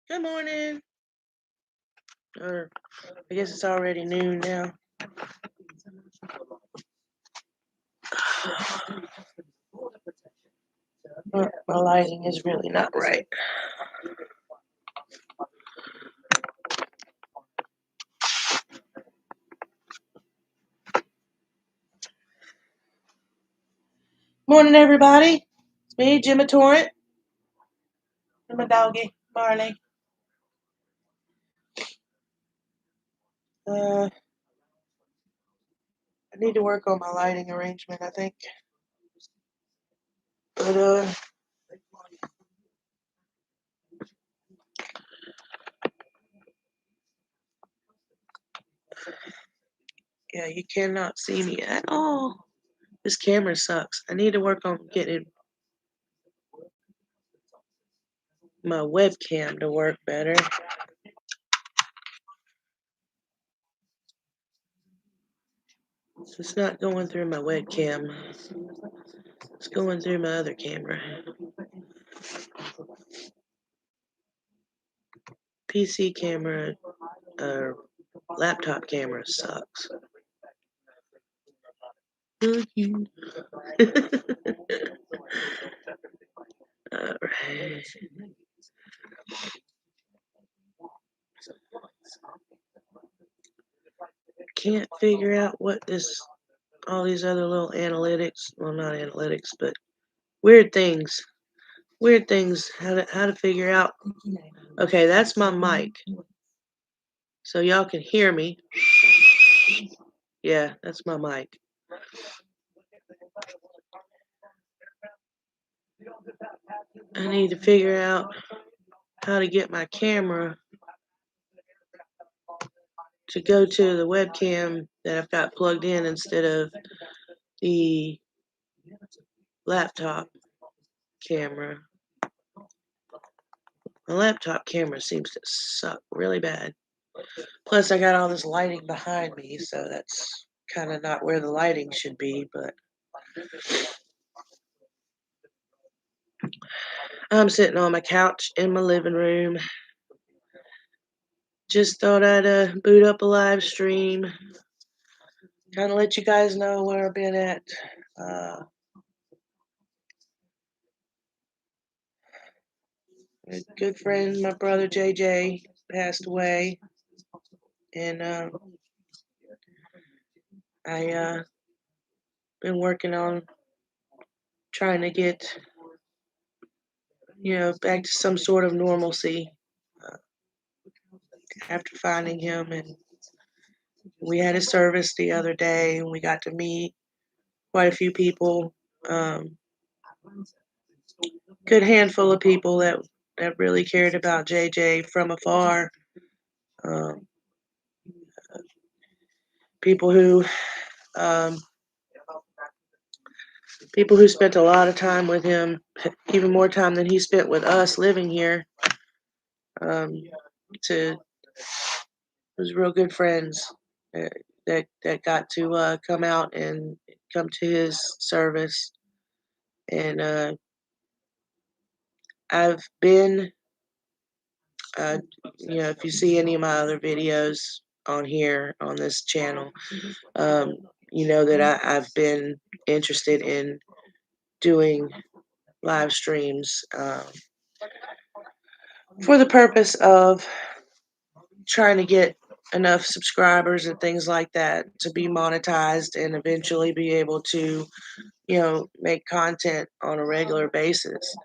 Good morning. Or I guess it's already noon now. My lighting is really not right. Morning, everybody. It's me, Gemma Torrent, and my doggy, Barley. I need to work on my lighting arrangement, I think. But, yeah, you cannot see me at all. This camera sucks. I need to work on getting my webcam to work better. So it's not going through my webcam. It's going through my other camera. PC camera or laptop camera sucks. Alright. Can't figure out what all these other little analytics, well, not analytics, but weird things, how to figure out. Okay, that's my mic. So y'all can hear me. Yeah, that's my mic. I need to figure out how to get my camera to go to the webcam that I've got plugged in instead of the laptop camera. My laptop camera seems to suck really bad. Plus, I got all this lighting behind me, so that's kind of not where the lighting should be, but I'm sitting on my couch in my living room. Just thought I'd boot up a live stream, kind of let you guys know where I've been at. A good friend, my brother JJ, passed away, and I been working on trying to get back to some sort of normalcy after finding him. And we had a service the other day, and we got to meet quite a few people. Good handful of people that really cared about JJ from afar. People who spent a lot of time with him, even more time than he spent with us living here. Was real good friends that got to come out and come to his service. And I've been, if you see any of my other videos on here on this channel, you know that I've been interested in doing live streams for the purpose of trying to get enough subscribers and things like that to be monetized and eventually be able to, make content on a regular basis.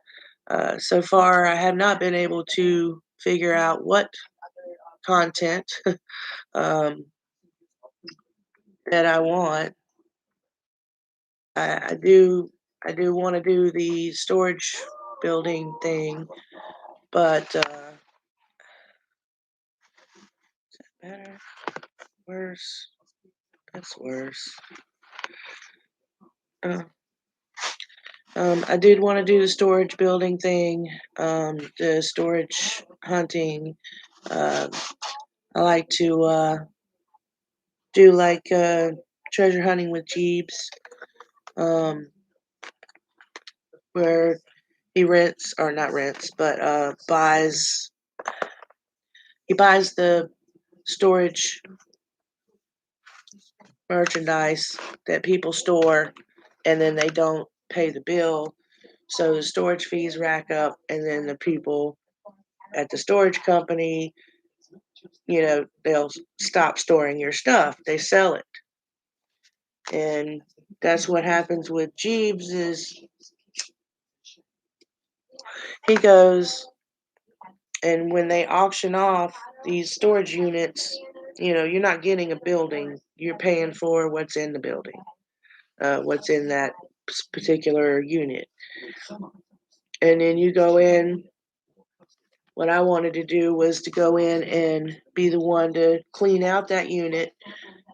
So far, I have not been able to figure out what content that I want. I do want to do the storage building thing, but is that better? Worse? That's worse. I did want to do the storage building thing, the storage hunting. I like to do like Treasure Hunting with Jeeves, um, where he rents or not rents, but buys the storage merchandise that people store, and then they don't pay the bill, so the storage fees rack up, and then the people at the storage company, they'll stop storing your stuff. They sell it. And that's what happens with Jeeves is he goes and when they auction off these storage units, you're not getting a building. You're paying for what's in the building, what's in that particular unit. And then you go in. What I wanted to do was to go in and be the one to clean out that unit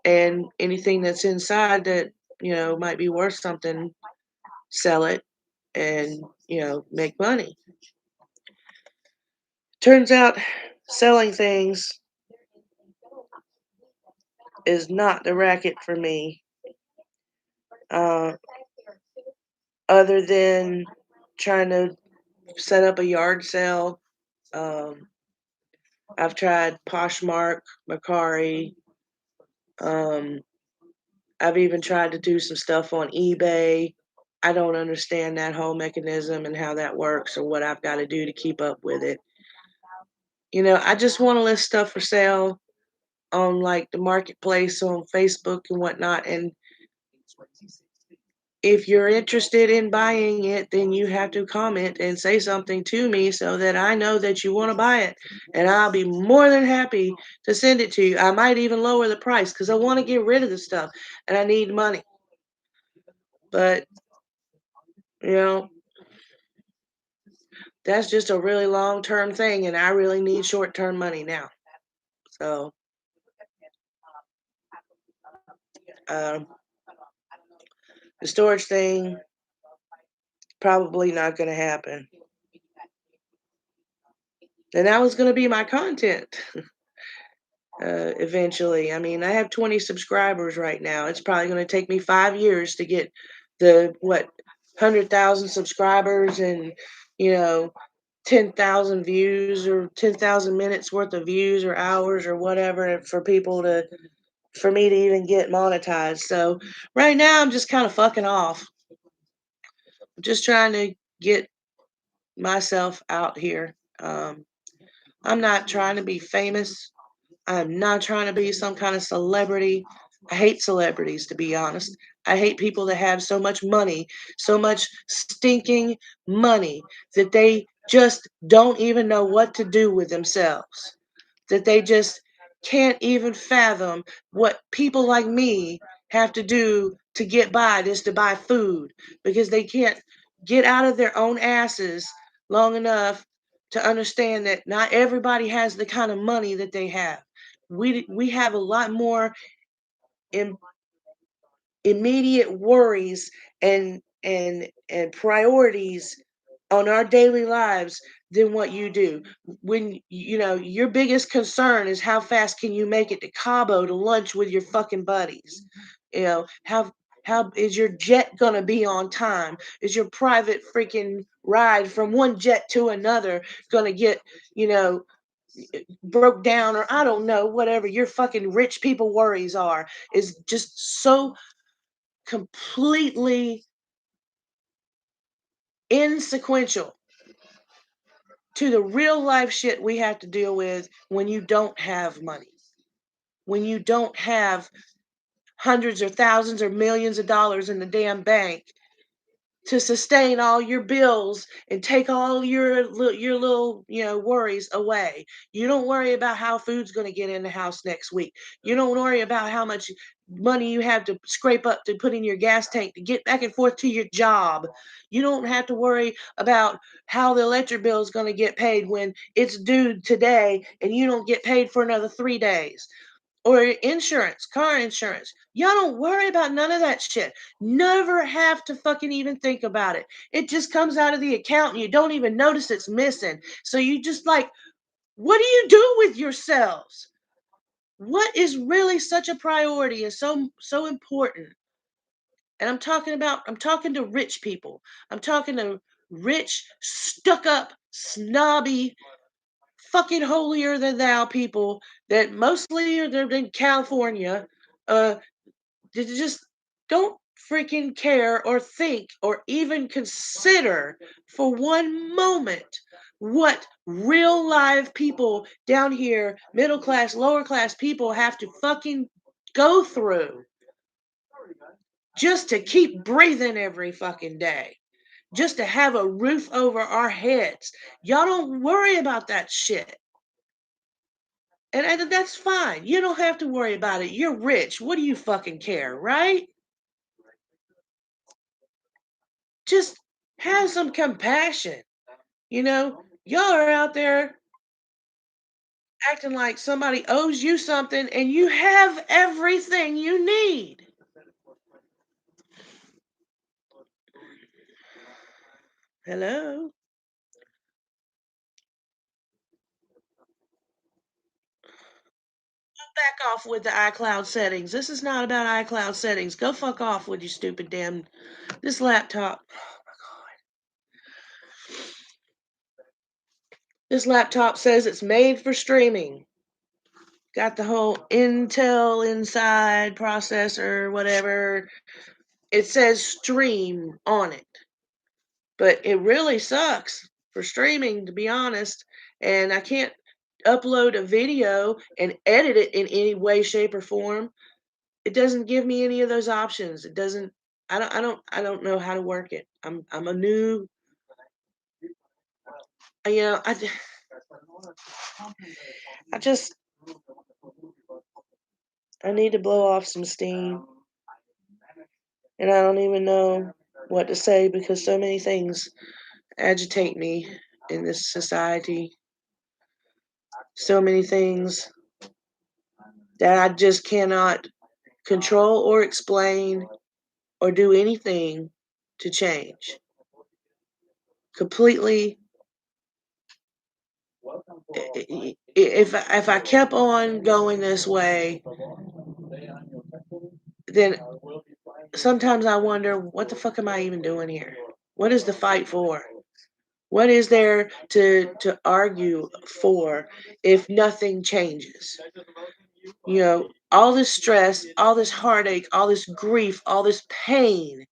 and anything that's inside that, might be worth something, sell it and, make money. Turns out selling things is not the racket for me. Uh, Other than trying to set up a yard sale, um, I've tried Poshmark, Mercari. Um, I've even tried to do some stuff on eBay. I don't understand that whole mechanism and how that works or what I've got to do to keep up with it. I just want to list stuff for sale on like the marketplace on Facebook and whatnot. And if you're interested in buying it, then you have to comment and say something to me so that I know that you want to buy it. And I'll be more than happy to send it to you. I might even lower the price because I want to get rid of the stuff and I need money. But, you know, that's just a really long term thing. And I really need short term money now. So, um, the storage thing, probably not going to happen. And that was going to be my content. Eventually. I mean, I have 20 subscribers right now. It's probably going to take me 5 years to get the 100,000 subscribers and, you know, 10,000 views or 10,000 minutes worth of views or hours or whatever for me to even get monetized. So right now I'm just kind of fucking off. I'm just trying to get myself out here. I'm not trying to be famous. I'm not trying to be some kind of celebrity. I hate celebrities, to be honest. I hate people that have so much money, so much stinking money that they just don't even know what to do with themselves. That they just can't even fathom what people like me have to do to get by just to buy food because they can't get out of their own asses long enough to understand that not everybody has the kind of money that they have. We have a lot more im- immediate worries and priorities on our daily lives than what you do. When your biggest concern is how fast can you make it to Cabo to lunch with your fucking buddies. How is your jet gonna be on time? Is your private freaking ride from one jet to another gonna get, you know, broke down, or I don't know, whatever your fucking rich people worries are, is just so completely insequential to the real life shit we have to deal with when you don't have money, when you don't have hundreds or thousands or millions of dollars in the damn bank to sustain all your bills and take all your little worries away. You don't worry about how food's going to get in the house next week. You don't worry about how much money you have to scrape up to put in your gas tank to get back and forth to your job. You don't have to worry about how the electric bill is going to get paid when it's due today and you don't get paid for another 3 days, or insurance, car insurance. Y'all don't worry about none of that shit. Never have to fucking even think about it. It just comes out of the account and you don't even notice it's missing. So you just like, what do you do with yourselves? What is really such a priority and so important? And I'm talking to rich people. I'm talking to rich, stuck up, snobby, fucking holier than thou people that mostly they're in California. Uh, they just don't freaking care or think or even consider for one moment what real live people down here, middle class, lower class people have to fucking go through just to keep breathing every fucking day, just to have a roof over our heads. Y'all don't worry about that shit. And that's fine. You don't have to worry about it. You're rich. What do you fucking care, right? Just have some compassion. Y'all are out there acting like somebody owes you something and you have everything you need. Hello? Back off with the iCloud settings. This is not about iCloud settings. Go fuck off with your stupid damn this laptop. Oh my god. This laptop says it's made for streaming. Got the whole Intel inside processor, whatever. It says stream on it. But it really sucks for streaming, to be honest. And I can't upload a video and edit it in any way, shape, or form. It doesn't give me any of those options. It doesn't. I don't know how to work it. I'm a new. You know, I just I need to blow off some steam, and I don't even know what to say because so many things agitate me in this society. So many things that I just cannot control or explain or do anything to change. Completely. If I kept on going this way, then sometimes I wonder what the fuck am I even doing here? What is the fight for? What is there to argue for if nothing changes? All this stress, all this heartache, all this grief, all this pain,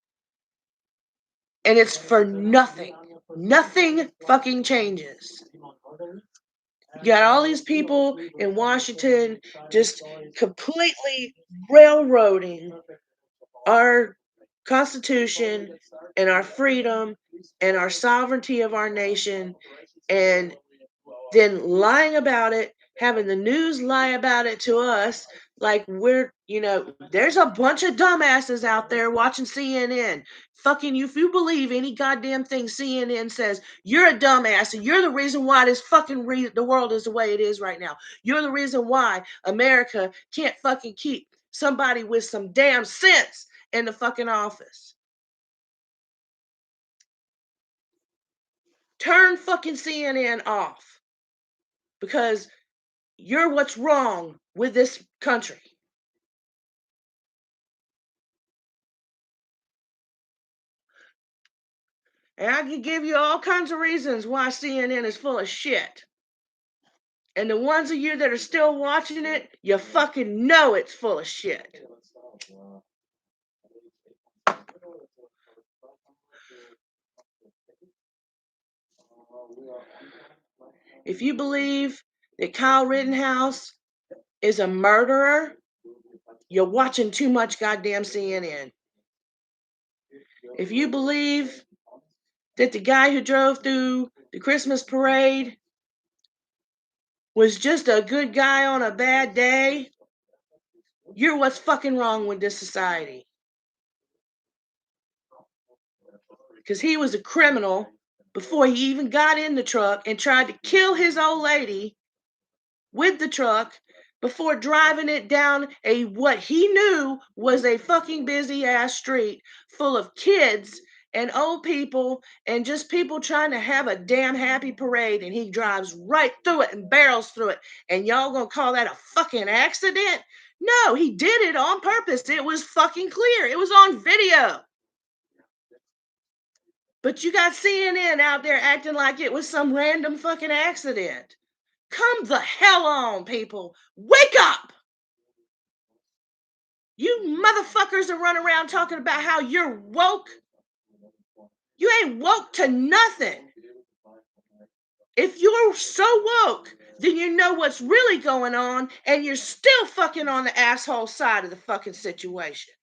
and it's for nothing. Nothing fucking changes. You got all these people in Washington just completely railroading our Constitution and our freedom and our sovereignty of our nation, and then lying about it, having the news lie about it to us, like there's a bunch of dumbasses out there watching CNN. Fucking you, if you believe any goddamn thing CNN says, you're a dumbass and you're the reason why this fucking the world is the way it is right now. You're the reason why America can't fucking keep somebody with some damn sense in the fucking office. Turn fucking CNN off because you're what's wrong with this country. And I can give you all kinds of reasons why CNN is full of shit. And the ones of you that are still watching it, you fucking know it's full of shit. If you believe that Kyle Rittenhouse is a murderer, you're watching too much goddamn CNN. If you believe that the guy who drove through the Christmas parade was just a good guy on a bad day, you're what's fucking wrong with this society. Because he was a criminal before he even got in the truck and tried to kill his old lady with the truck before driving it down what he knew was a fucking busy ass street full of kids and old people and just people trying to have a damn happy parade, and he drives right through it and barrels through it, and y'all gonna call that a fucking accident? No, he did it on purpose. It was fucking clear. It was on video. But you got CNN out there acting like it was some random fucking accident. Come the hell on, people. Wake up. You motherfuckers that run around talking about how you're woke. You ain't woke to nothing. If you're so woke, then you know what's really going on, and you're still fucking on the asshole side of the fucking situation.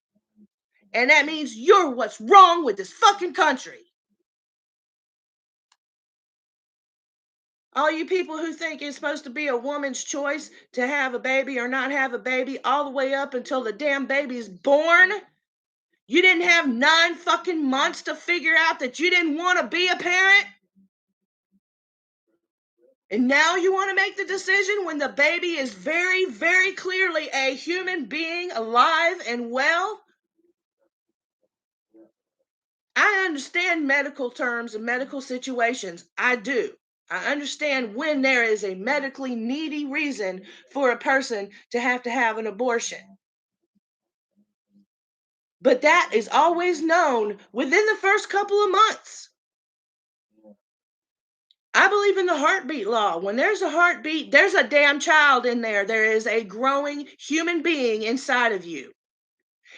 And that means you're what's wrong with this fucking country. All you people who think it's supposed to be a woman's choice to have a baby or not have a baby, all the way up until the damn baby's born, you didn't have 9 fucking months to figure out that you didn't want to be a parent? And now you want to make the decision when the baby is very, very clearly a human being, alive and well? I understand medical terms and medical situations. I do. I understand when there is a medically needy reason for a person to have an abortion. But that is always known within the first couple of months. I believe in the heartbeat law. When there's a heartbeat, there's a damn child in there. There is a growing human being inside of you.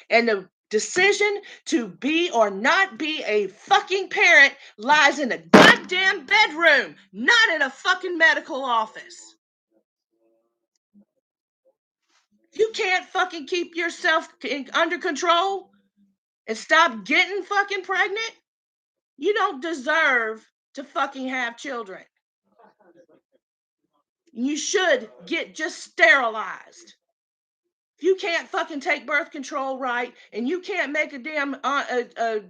And the decision to be or not be a fucking parent lies in the goddamn bedroom, not in a fucking medical office. If you can't fucking keep yourself under control and stop getting fucking pregnant, you don't deserve to fucking have children. You should get just sterilized. If you can't fucking take birth control right, and you can't make a damn a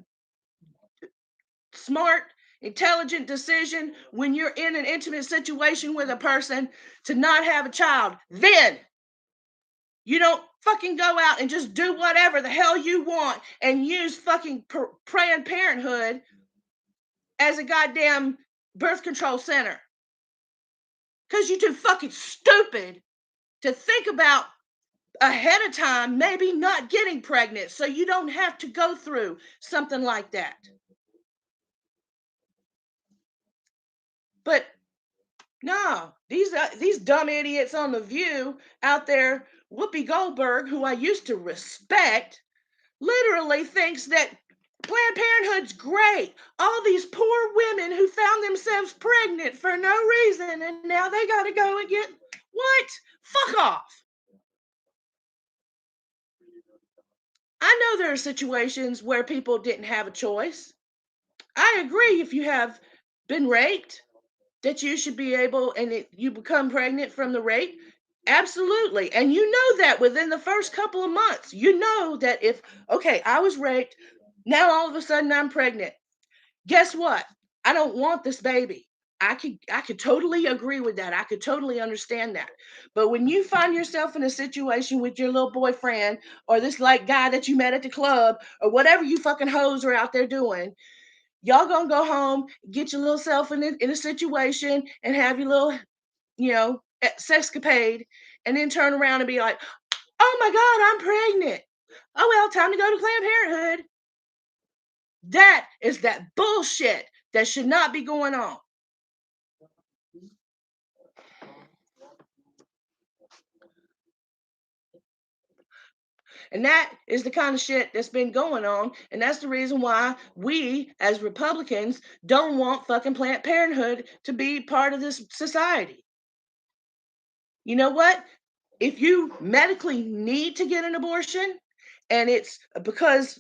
smart, intelligent decision when you're in an intimate situation with a person to not have a child, then you don't fucking go out and just do whatever the hell you want and use fucking Planned Parenthood as a goddamn birth control center. Because you're too fucking stupid to think about ahead of time maybe not getting pregnant so you don't have to go through something like that. But no, these dumb idiots on The View out there, Whoopi Goldberg, who I used to respect, literally thinks that Planned Parenthood's great. All these poor women who found themselves pregnant for no reason, and now they got to go and get what? Fuck off. I know there are situations where people didn't have a choice. I agree if you have been raped, that you should be able, and you become pregnant from the rape. Absolutely. And you know that within the first couple of months, you know that if, okay, I was raped, now all of a sudden I'm pregnant. Guess what? I don't want this baby. I could totally agree with that. I could totally understand that. But when you find yourself in a situation with your little boyfriend or this like guy that you met at the club or whatever you fucking hoes are out there doing, y'all gonna go home, get your little self in a situation and have your little, sexcapade, and then turn around and be like, oh my God, I'm pregnant. Oh, well, time to go to Planned Parenthood. That is that bullshit that should not be going on. And that is the kind of shit that's been going on. And that's the reason why we, as Republicans, don't want fucking Planned Parenthood to be part of this society. You know what? If you medically need to get an abortion and it's because,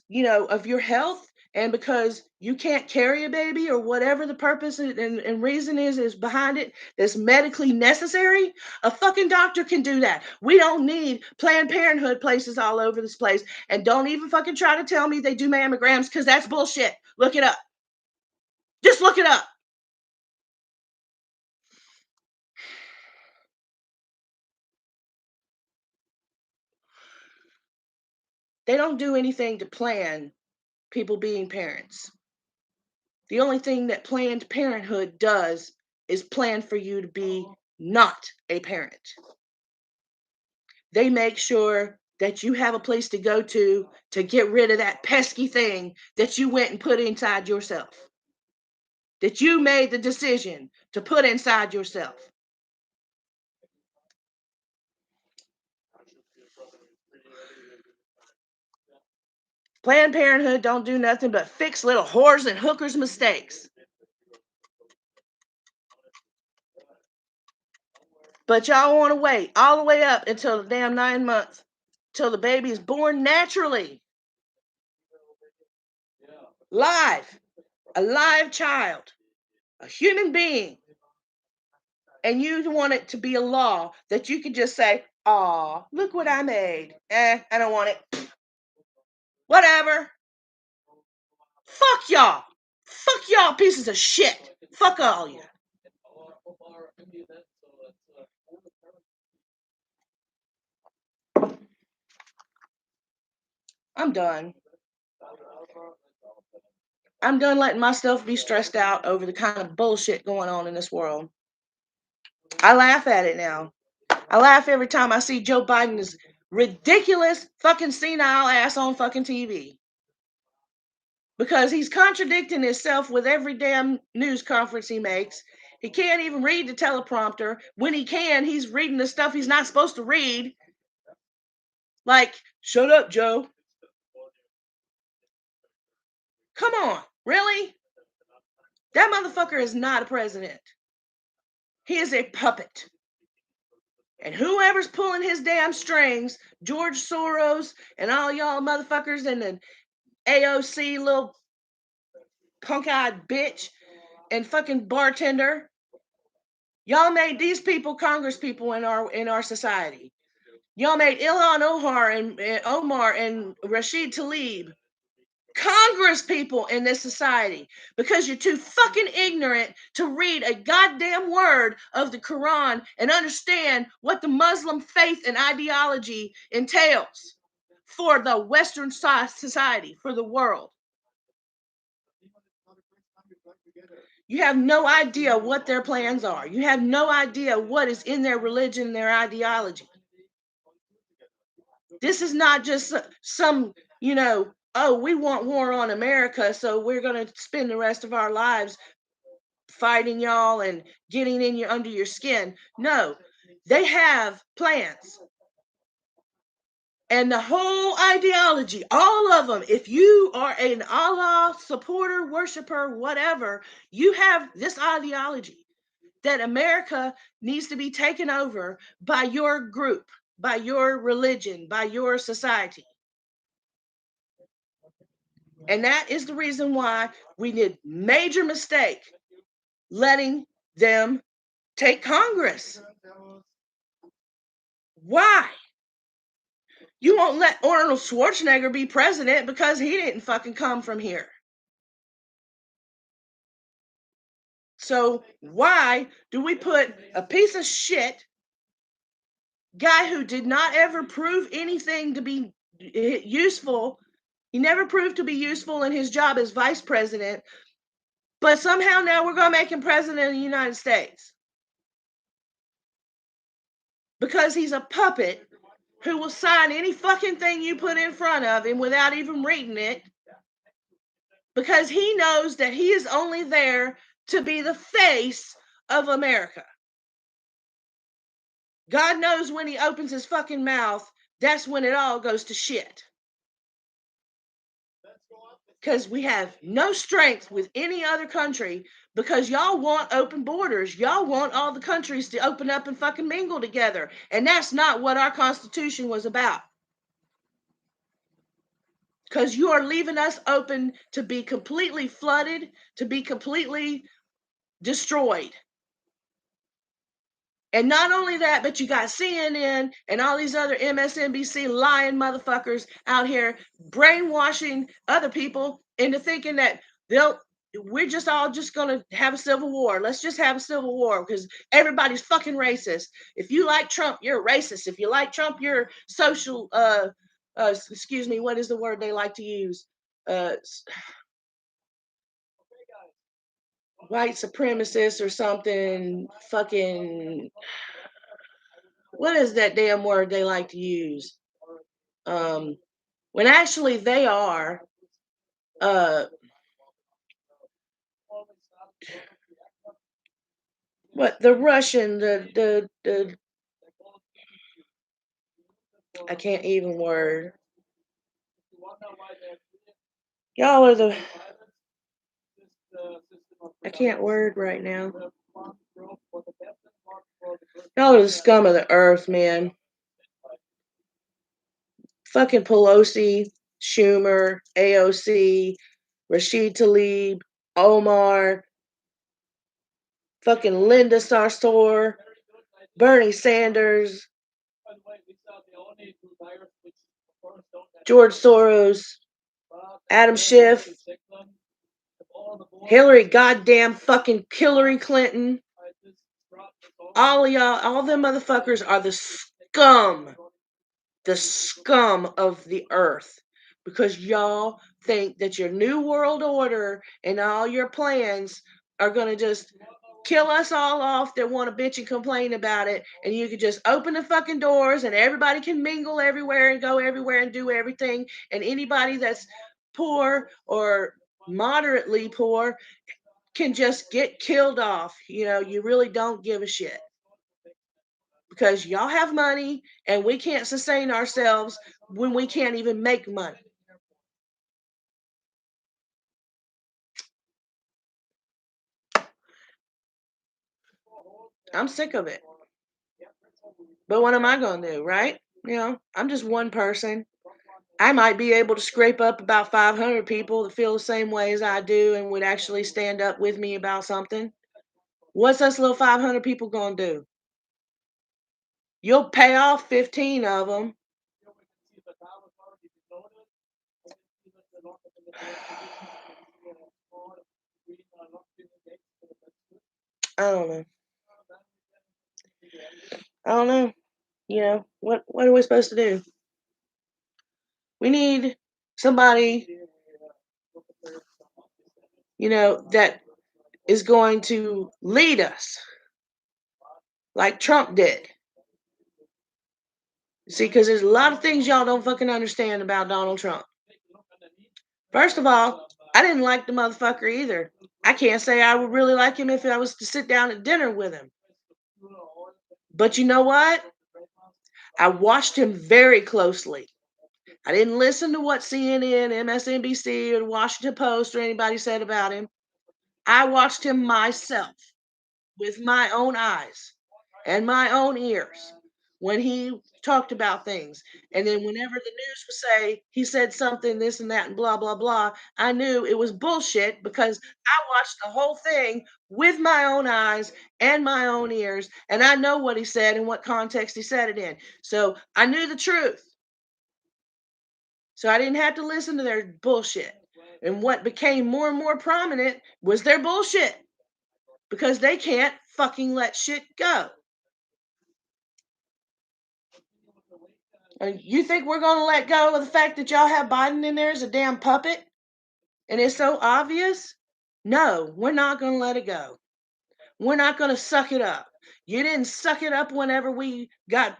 of your health and because you can't carry a baby or whatever the purpose and reason is behind it that's medically necessary, a fucking doctor can do that. We don't need Planned Parenthood places all over this place. And don't even fucking try to tell me they do mammograms, because that's bullshit. Look it up. Just look it up. They don't do anything to plan people being parents. The only thing that Planned Parenthood does is plan for you to be not a parent. They make sure that you have a place to go to get rid of that pesky thing that you went and put inside yourself, that you made the decision to put inside yourself. Planned Parenthood don't do nothing but fix little whores and hookers' mistakes. But y'all want to wait all the way up until the damn 9 months, till the baby is born naturally. Live, a live child, a human being. And you want it to be a law that you can just say, "Aw, look what I made. I don't want it. Whatever. Fuck y'all. Fuck y'all pieces of shit. Fuck all you." I'm done. I'm done letting myself be stressed out over the kind of bullshit going on in this world. I laugh at it now. I laugh every time I see Joe Biden's ridiculous fucking senile ass on fucking TV. Because he's contradicting himself with every damn news conference he makes. He can't even read the teleprompter. When he can, he's reading the stuff he's not supposed to read. Like, shut up, Joe. Come on, really? That motherfucker is not a president. He is a puppet. And whoever's pulling his damn strings, George Soros and all y'all motherfuckers and the AOC little punk-eyed bitch and fucking bartender, y'all made these people Congress people in our society. Y'all made Ilhan Omar and Rashid Tlaib Congress people in this society because you're too fucking ignorant to read a goddamn word of the Quran and understand what the Muslim faith and ideology entails for the Western society, for the world. You have no idea what their plans are. You have no idea what is in their religion, their ideology. This is not just some, oh, we want war on America, so we're going to spend the rest of our lives fighting y'all and getting in under your skin. No, they have plans. And the whole ideology, all of them, if you are an Allah supporter, worshiper, whatever, you have this ideology that America needs to be taken over by your group, by your religion, by your society. And that is the reason why we did major mistake letting them take Congress. Why? You won't let Arnold Schwarzenegger be president because he didn't fucking come from here. So why do we put a piece of shit guy who did not ever prove anything to be useful? He never proved to be useful in his job as vice president, but somehow now we're going to make him president of the United States because he's a puppet who will sign any fucking thing you put in front of him without even reading it, because he knows that he is only there to be the face of America. God knows when he opens his fucking mouth, that's when it all goes to shit. Because we have no strength with any other country because y'all want open borders. Y'all want all the countries to open up and fucking mingle together. And that's not what our Constitution was about. Because you are leaving us open to be completely flooded, to be completely destroyed. And not only that, but you got CNN and all these other MSNBC lying motherfuckers out here brainwashing other people into thinking that we're just all just gonna have a civil war. Let's just have a civil war because everybody's fucking racist. If you like Trump, you're racist. If you like Trump, you're social. Excuse me, what is the word they like to use? white supremacist or something. Fucking, what is that damn word they like to use? Um, when actually they are, uh, what the Russian, the I can't even word. Y'all are the I can't word right now. Y'all are the scum of the earth, man. Fucking Pelosi, Schumer, AOC, Rashid Tlaib, Omar, fucking Linda Sarsour, Bernie Sanders, George Soros, Adam Schiff, Hillary goddamn fucking Hillary Clinton. All of y'all, all them motherfuckers are the scum of the earth. Because y'all think that your new world order and all your plans are going to just kill us all off that want to bitch and complain about it. And you could just open the fucking doors and everybody can mingle everywhere and go everywhere and do everything. And anybody that's poor or moderately poor can just get killed off. You know, you really don't give a shit because y'all have money and we can't sustain ourselves when we can't even make money. I'm sick of it. But what am I going to do, right? You know, I'm just one person. I might be able to scrape up about 500 people that feel the same way as I do and would actually stand up with me about something. What's us little 500 people going to do? You'll pay off 15 of them. I don't know. I don't know. You know, what are we supposed to do? We need somebody, you know, that is going to lead us like Trump did. See, because there's a lot of things y'all don't fucking understand about Donald Trump. First of all, I didn't like the motherfucker either. I can't say I would really like him if I was to sit down at dinner with him. But you know what? I watched him very closely. I didn't listen to what CNN, MSNBC, or the Washington Post or anybody said about him. I watched him myself with my own eyes and my own ears when he talked about things. And then whenever the news would say he said something, this and that, and blah, blah, blah, I knew it was bullshit because I watched the whole thing with my own eyes and my own ears. And I know what he said and what context he said it in. So I knew the truth. So I didn't have to listen to their bullshit. And what became more and more prominent was their bullshit because they can't fucking let shit go. You think we're going to let go of the fact that y'all have Biden in there as a damn puppet? And it's so obvious? No, we're not going to let it go. We're not going to suck it up. You didn't suck it up whenever we got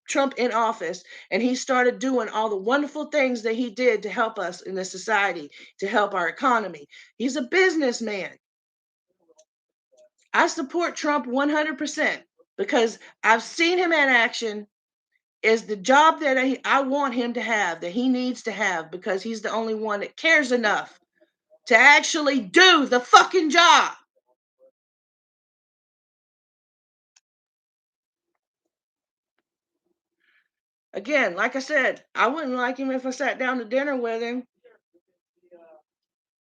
Trump in office and he started doing all the wonderful things that he did to help us in the society, to help our economy. He's a businessman. I support Trump 100% because I've seen him in action. Is the job that I want him to have, that he needs to have, because he's the only one that cares enough to actually do the fucking job. Again, like I said, I wouldn't like him if I sat down to dinner with him.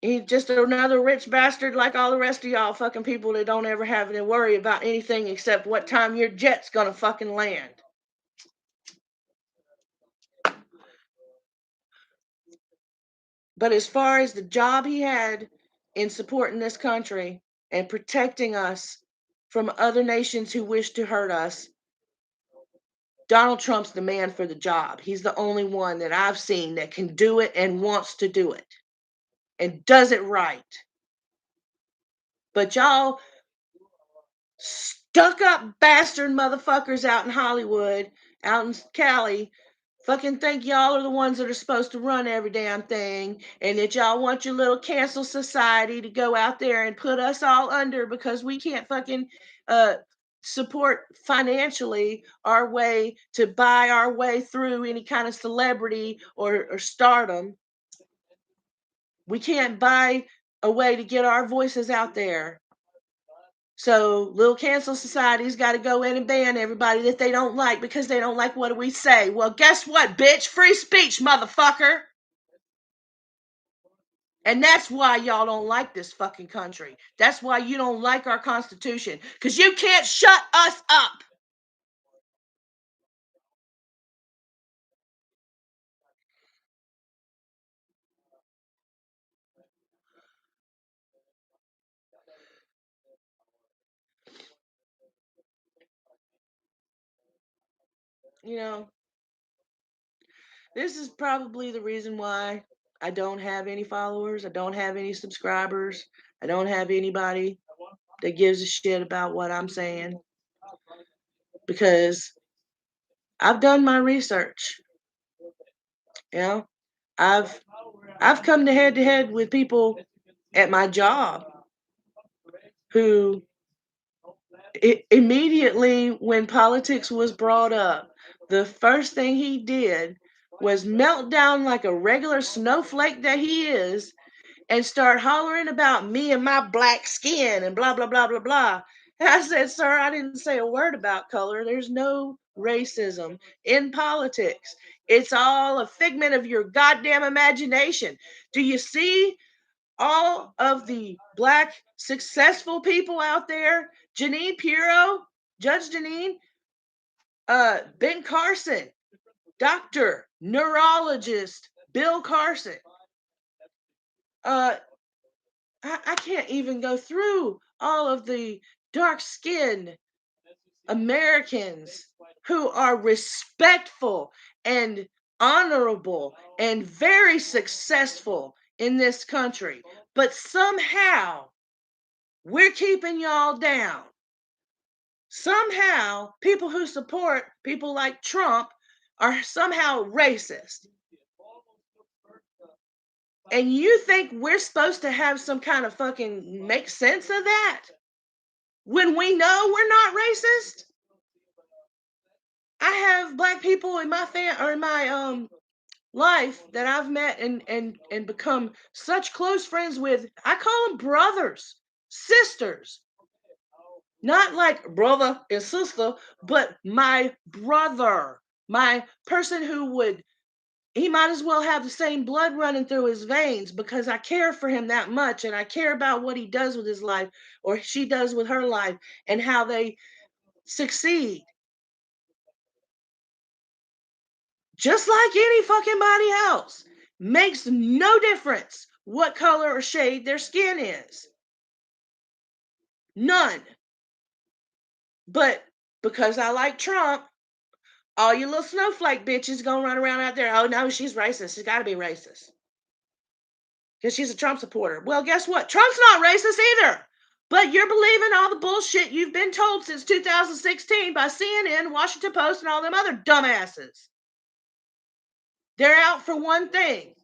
He's just another rich bastard like all the rest of y'all fucking people that don't ever have to worry about anything except what time your jet's gonna fucking land. But as far as the job he had in supporting this country and protecting us from other nations who wish to hurt us, Donald Trump's the man for the job. He's the only one that I've seen that can do it and wants to do it and does it right. But y'all stuck up bastard motherfuckers out in Hollywood, out in Cali, fucking think y'all are the ones that are supposed to run every damn thing, and that y'all want your little cancel society to go out there and put us all under because we can't fucking support financially our way to buy our way through any kind of celebrity or stardom. We can't buy a way to get our voices out there. So little cancel society's got to go in and ban everybody that they don't like because they don't like what we say. Well, guess what, bitch? Free speech, motherfucker. And that's why y'all don't like this fucking country. That's why you don't like our Constitution. Because you can't shut us up. You know, this is probably the reason why I don't have any followers. I don't have any subscribers. I don't have anybody that gives a shit about what I'm saying. Because I've done my research. You know, I've come to head with people at my job who immediately when politics was brought up, the first thing he did was melt down like a regular snowflake that he is and start hollering about me and my black skin and blah blah blah blah blah. And I said, sir, I didn't say a word about color. There's no racism in politics. It's all a figment of your goddamn imagination. Do you see all of the black successful people out there? Janine Pirro, Judge Janine, Ben Carson, doctor, neurologist, Bill Carson. I can't even go through all of the dark-skinned Americans who are respectful and honorable and very successful in this country. But somehow we're keeping y'all down. Somehow people who support people like Trump are somehow racist. And you think we're supposed to have some kind of fucking make sense of that when we know we're not racist? I have black people in my or in my life that I've met and become such close friends with. I call them brothers, sisters. Not like brother and sister, but my brother, my person who would, he might as well have the same blood running through his veins because I care for him that much and I care about what he does with his life or she does with her life and how they succeed. Just like any fucking body else. Makes no difference what color or shade their skin is. None. But because I like Trump, all you little snowflake bitches gonna run around out there. Oh no, she's racist. She's gotta be racist. Because she's a Trump supporter. Well, guess what? Trump's not racist either. But you're believing all the bullshit you've been told since 2016 by CNN, Washington Post, and all them other dumbasses. They're out for one thing,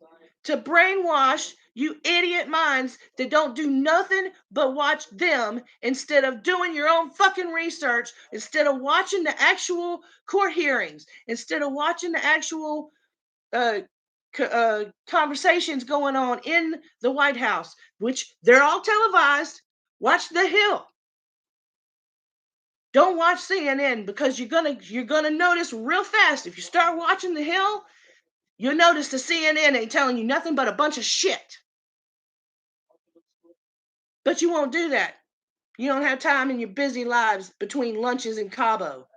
to brainwash you idiot minds that don't do nothing but watch them instead of doing your own fucking research, instead of watching the actual court hearings, instead of watching the actual conversations going on in the White House, which they're all televised. Watch The Hill. Don't watch CNN because you're gonna notice real fast if you start watching The Hill. You'll notice the CNN ain't telling you nothing but a bunch of shit. But you won't do that. You don't have time in your busy lives between lunches in Cabo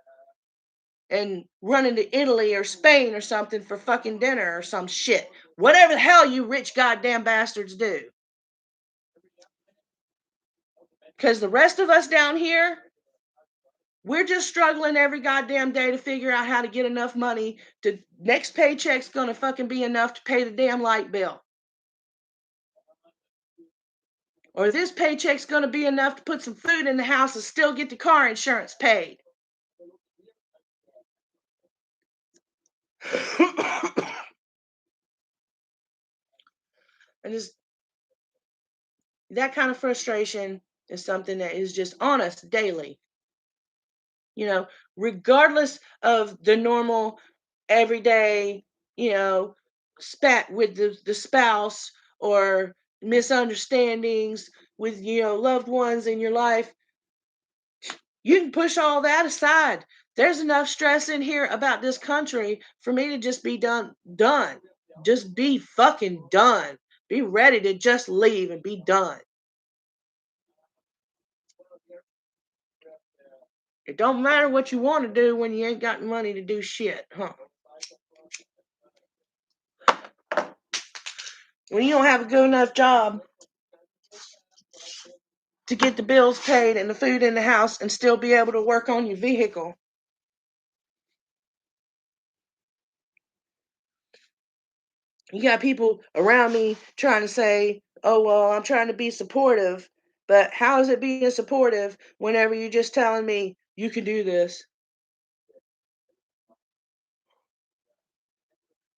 and running to Italy or Spain or something for fucking dinner or some shit. Whatever the hell you rich goddamn bastards do. Because the rest of us down here, we're just struggling every goddamn day to figure out how to get enough money to next paycheck's gonna fucking be enough to pay the damn light bill. Or this paycheck's going to be enough to put some food in the house and still get the car insurance paid. And just that kind of frustration is something that is just on us daily. You know, regardless of the normal, everyday, spat with the spouse or misunderstandings with, loved ones in your life, you can push all that aside. There's enough stress in here about this country for me to just be done. Just be fucking done. Be ready to just leave and be done. It don't matter what you want to do when you ain't got money to do shit, huh? When you don't have a good enough job to get the bills paid and the food in the house and still be able to work on your vehicle. You got people around me trying to say, oh, well, I'm trying to be supportive. But how is it being supportive whenever you're just telling me you can do this?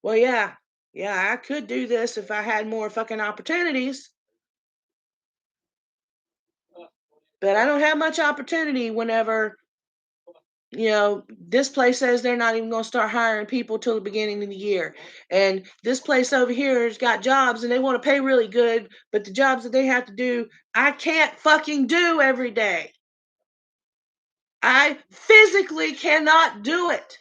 Well, yeah, I could do this if I had more fucking opportunities. But I don't have much opportunity whenever, this place says they're not even going to start hiring people till the beginning of the year. And this place over here has got jobs and they want to pay really good, but the jobs that they have to do, I can't fucking do every day. I physically cannot do it.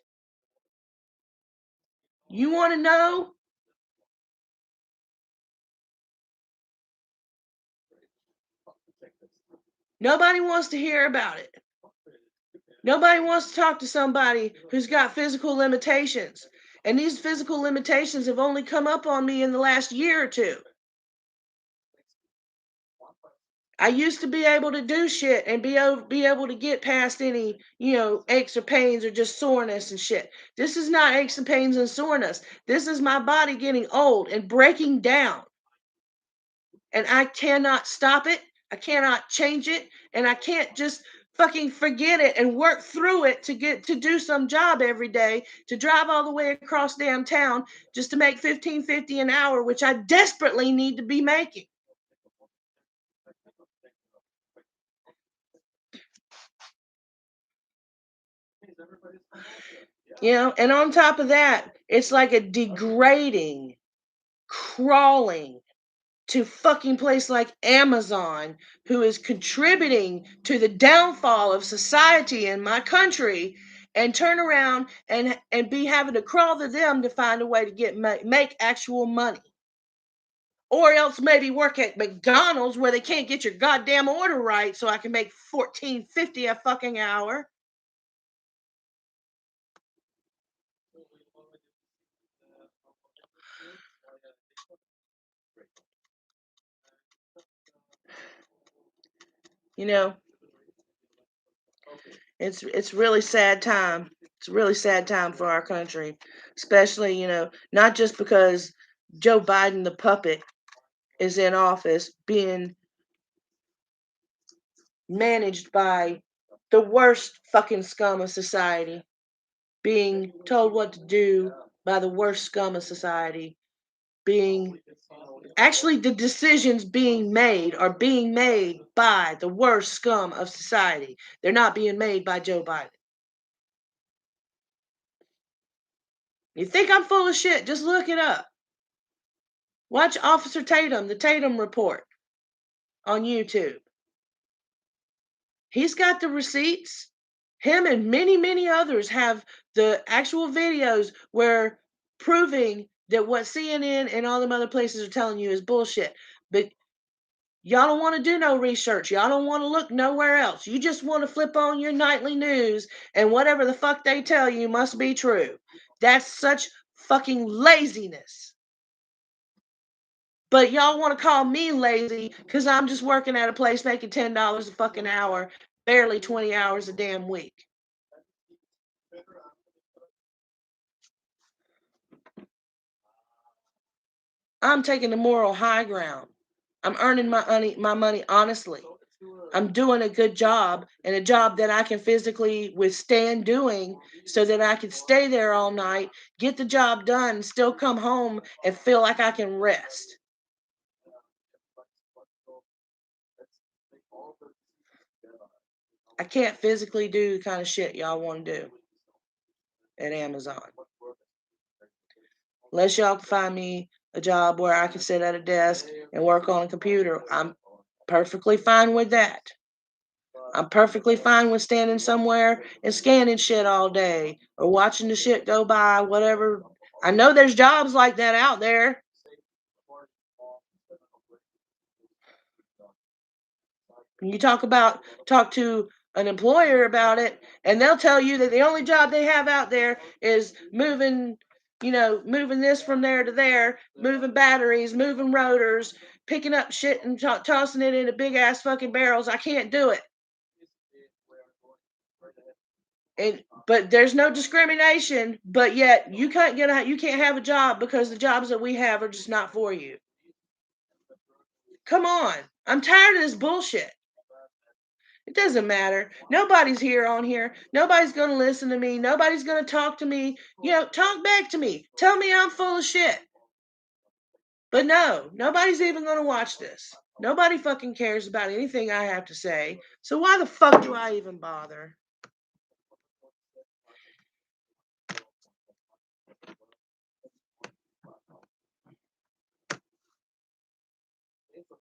You want to know? Nobody wants to hear about it. Nobody wants to talk to somebody who's got physical limitations. And these physical limitations have only come up on me in the last year or two. I used to be able to do shit and be able to get past any, aches or pains or just soreness and shit. This is not aches and pains and soreness. This is my body getting old and breaking down. And I cannot stop it. I cannot change it. And I can't just fucking forget it and work through it to get to do some job every day, to drive all the way across damn town just to make $15.50 an hour, which I desperately need to be making. And on top of that, it's like a degrading, crawling to fucking place like Amazon, who is contributing to the downfall of society in my country, and turn around and be having to crawl to them to find a way to get make actual money. Or else maybe work at McDonald's where they can't get your goddamn order right so I can make $14.50 a fucking hour. You know, it's really sad time. It's a really sad time for our country, especially, not just because Joe Biden, the puppet, is in office being managed by the worst fucking scum of society, being told what to do by the worst scum of society, being actually the decisions being made are being made by the worst scum of society. They're not being made by Joe Biden. You think I'm full of shit? Just look it up. Watch Officer Tatum, the Tatum Report on YouTube. He's got the receipts. Him and many, many others have the actual videos where proving that what CNN and all them other places are telling you is bullshit. But y'all don't want to do no research. Y'all don't want to look nowhere else. You just want to flip on your nightly news and whatever the fuck they tell you must be true. That's such fucking laziness. But y'all want to call me lazy because I'm just working at a place making $10 a fucking hour, barely 20 hours a damn week. I'm taking the moral high ground. I'm earning my money honestly. I'm doing a good job and a job that I can physically withstand doing so that I can stay there all night, get the job done, and still come home and feel like I can rest. I can't physically do the kind of shit y'all want to do at Amazon. Unless y'all can find me a job where I can sit at a desk and work on a computer, I'm perfectly fine with that. I'm perfectly fine with standing somewhere and scanning shit all day or watching the shit go by, whatever. I know there's jobs like that out there. You talk to an employer about it, and they'll tell you that the only job they have out there is moving, moving this from there to there, moving batteries, moving rotors, picking up shit and tossing it into big ass fucking barrels. I can't do it. But there's no discrimination. But yet you can't have a job because the jobs that we have are just not for you. Come on, I'm tired of this bullshit. It doesn't matter. Nobody's here on here. Nobody's going to listen to me. Nobody's going to talk to me. Talk back to me. Tell me I'm full of shit. But no, nobody's even going to watch this. Nobody fucking cares about anything I have to say. So why the fuck do I even bother?